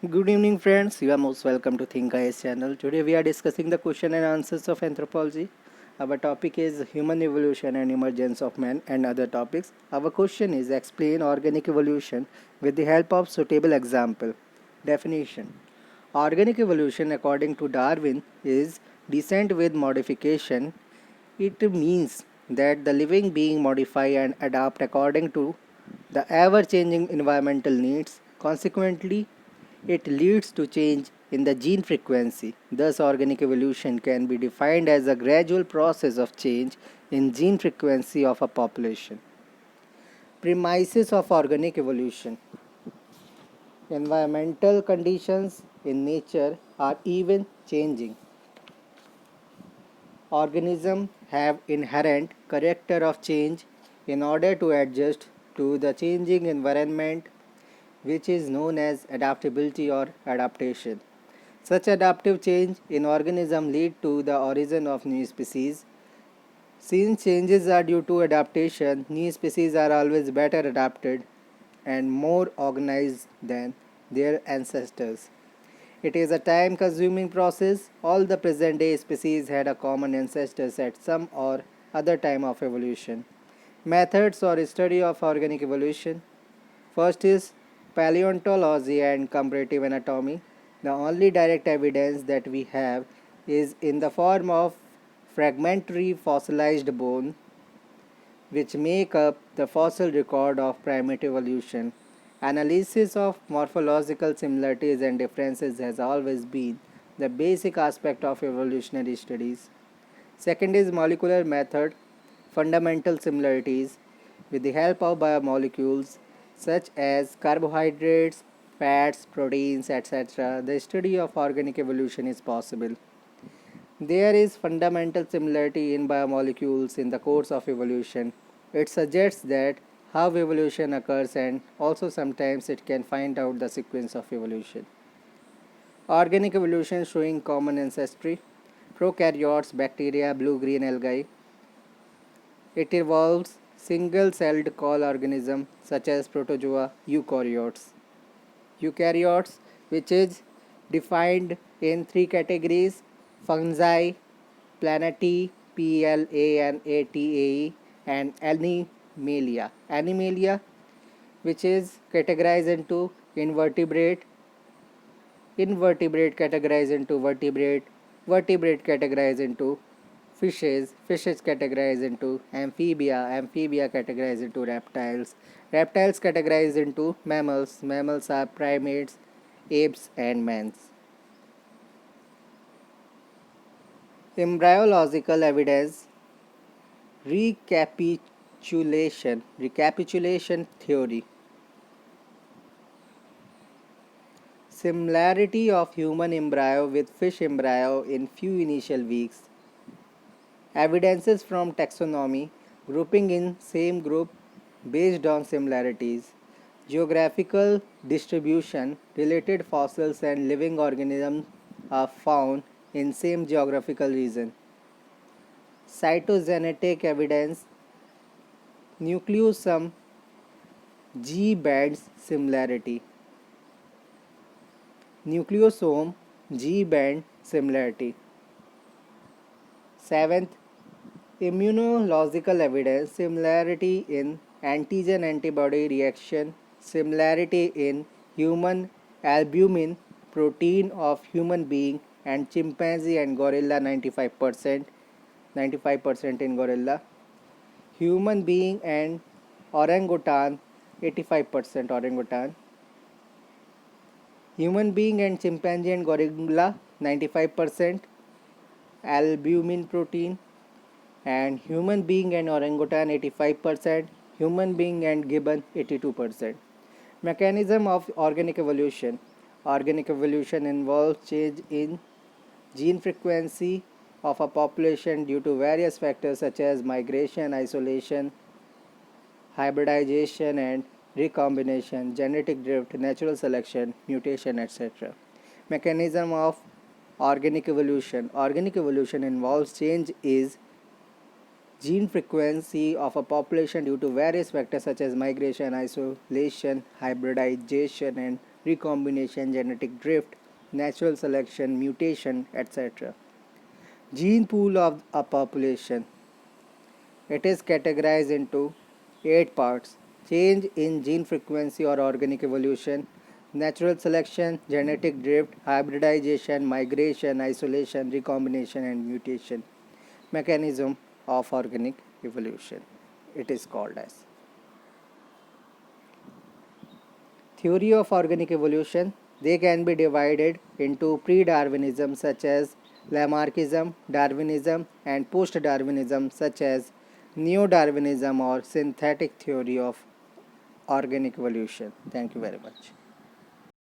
Good evening, friends. You are most welcome to Think IS channel. Today we are discussing the question and answers of anthropology. Our topic is human evolution and emergence of man and other topics. Our question is explain organic evolution with the help of suitable example. Definition: organic evolution, according to Darwin, is descent with modification. It means that the living being modify and adapt according to the ever changing environmental needs. Consequently, it leads to change in the gene frequency. Thus, organic evolution can be defined as a gradual process of change in gene frequency of a population. Premises of organic evolution: environmental conditions in nature are even changing. Organisms have inherent character of change in order to adjust to the changing environment, which is known as adaptability or adaptation. Such adaptive change in organisms lead to the origin of new species. Since changes are due to adaptation, new species are always better adapted and more organized than their ancestors. It is a time consuming process. All the present day species had a common ancestors at some or other time of evolution. Methods or study of organic evolution: first is paleontology and comparative anatomy. The only direct evidence that we have is in the form of fragmentary fossilized bone, which make up the fossil record of primitive evolution. Analysis of morphological similarities and differences has always been the basic aspect of evolutionary studies. Second is molecular method, fundamental similarities. With the help of biomolecules such as carbohydrates, fats, proteins, etc., the study of organic evolution is possible. There is fundamental similarity in biomolecules in the course of evolution. It suggests that how evolution occurs, and also sometimes it can find out the sequence of evolution. Organic evolution showing common ancestry. Prokaryotes, bacteria, blue-green algae. It involves single-celled cell organisms such as protozoa, eukaryotes. Eukaryotes, which is defined in three categories: fungi, plantae, PLANETAE, and Animalia. Animalia, which is categorized into invertebrate, invertebrate categorized into vertebrate, vertebrate categorized into fishes, fishes categorized into amphibia, amphibia categorized into reptiles, reptiles categorized into mammals, mammals are primates, apes, and mans. Embryological evidence: recapitulation theory. Similarity of human embryo with fish embryo in few initial weeks. Evidences from taxonomy, grouping in same group based on similarities. Geographical distribution, related fossils and living organisms are found in same geographical region. Cytogenetic evidence, nucleosome G bands similarity. Nucleosome G band similarity. Seventh, immunological evidence, similarity in antigen antibody reaction, similarity in human albumin protein of human being and chimpanzee and gorilla 95% in gorilla, human being and orangutan 85% orangutan, human being and chimpanzee and gorilla 95% albumin protein, and human being and orangutan 85%, human being and gibbon 82%. Mechanism of organic evolution. Organic evolution involves change in gene frequency of a population due to various factors such as migration, isolation, hybridization and recombination, genetic drift, natural selection, mutation, etc. Mechanism of organic evolution. Organic evolution involves change is gene frequency of a population due to various factors such as migration, isolation, hybridization, and recombination, genetic drift, natural selection, mutation, etc. Gene pool of a population. It is categorized into 8 parts: change in gene frequency or organic evolution, natural selection, genetic drift, hybridization, migration, isolation, recombination, and mutation. Mechanism of organic evolution, it is called as. Theory of organic evolution. They can be divided into pre-Darwinism such as Lamarckism, Darwinism, and post-Darwinism such as Neo-Darwinism or synthetic theory of organic evolution. Thank you very much.